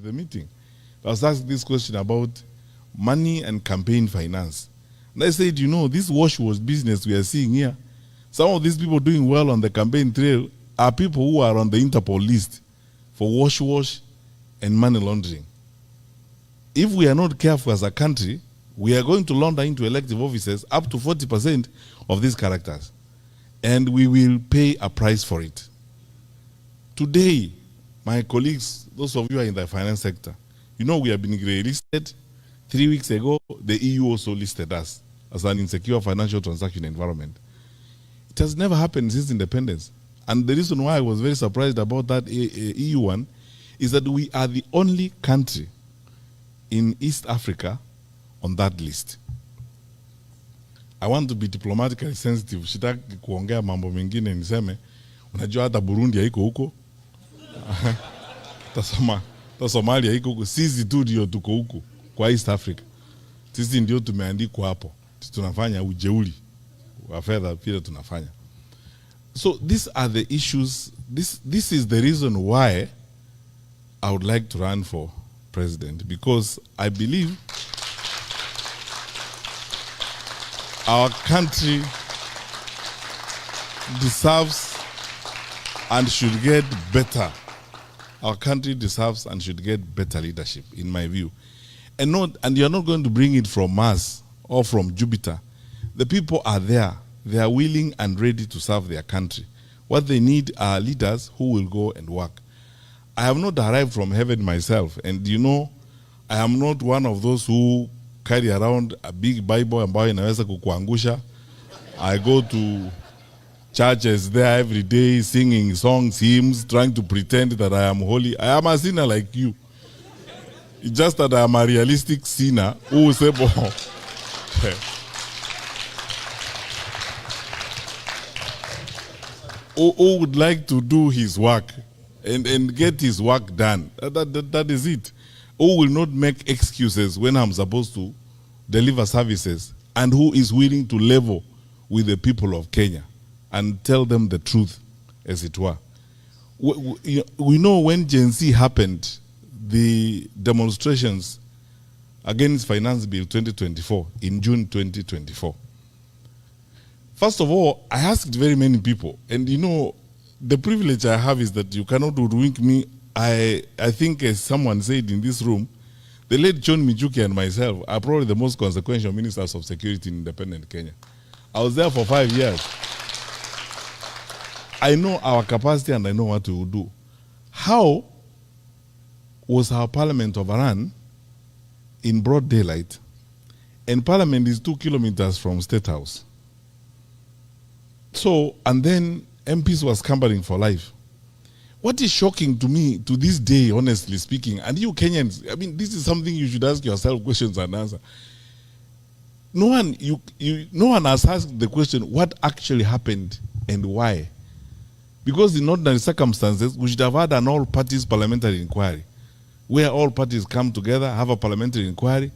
the meeting. I was asked this question about money and campaign finance. And I said, you know, this wash business we are seeing here, some of these people doing well on the campaign trail are people who are on the Interpol list for wash and money laundering. If we are not careful as a country, we are going to launder into elective offices up to 40% of these characters. And we will pay a price for it. Today, my colleagues, those of you who are in the finance sector, you know we have been listed. 3 weeks ago, the EU also listed us as an insecure financial transaction environment. It has never happened since independence. And the reason why I was very surprised about that EU one is that we are the only country in East Africa on that list. I want to be diplomatically sensitive. Sitaki kuongea mambo mengine niseme, unajua hata Burundi haiko huko. Ta Somalia haiko huko. Sisi tu ndio tuko huko kwa East Africa. Sisi ndio tumeandikwa hapo. Tunafanya ujeuri wa fedha pia tunafanya. So these are the issues. This is the reason why I would like to run for president, because I believe our country deserves and should get better. Our country deserves and should get better leadership, in my view. And you're not going to bring it from Mars or from Jupiter. The people are there. They are willing and ready to serve their country. What they need are leaders who will go and work. I have not arrived from heaven myself. And you know, I am not one of those who carry around a big Bible ambayo inaweza kukuangusha. I go to churches there every day, singing songs, hymns, trying to pretend that I am holy. I am a sinner like you. It's just that I am a realistic sinner who will say, who would like to do his work and get his work done. That is it. Who will not make excuses when I'm supposed to deliver services, and who is willing to level with the people of Kenya and tell them the truth, as it were. We know when Gen Z happened, the demonstrations against Finance Bill 2024 in June 2024. First of all, I asked very many people, and you know, the privilege I have is that you cannot hoodwink me. I think, as someone said in this room, the late John Mijuki and myself are probably the most consequential ministers of security in independent Kenya. I was there for 5 years. I know our capacity and I know what we will do. How was our parliament overrun in broad daylight, and parliament is 2 kilometers from State House? So, and then MPs were scampering for life. What is shocking to me to this day, honestly speaking, and you Kenyans, I mean, this is something you should ask yourself questions and answer. No one has asked the question, what actually happened and why? Because in ordinary circumstances, we should have had an all-parties parliamentary inquiry, where all parties come together, have a parliamentary inquiry.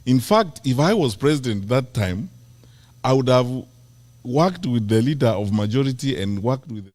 In fact, if I was president that time, I would have worked with the leader of majority and worked with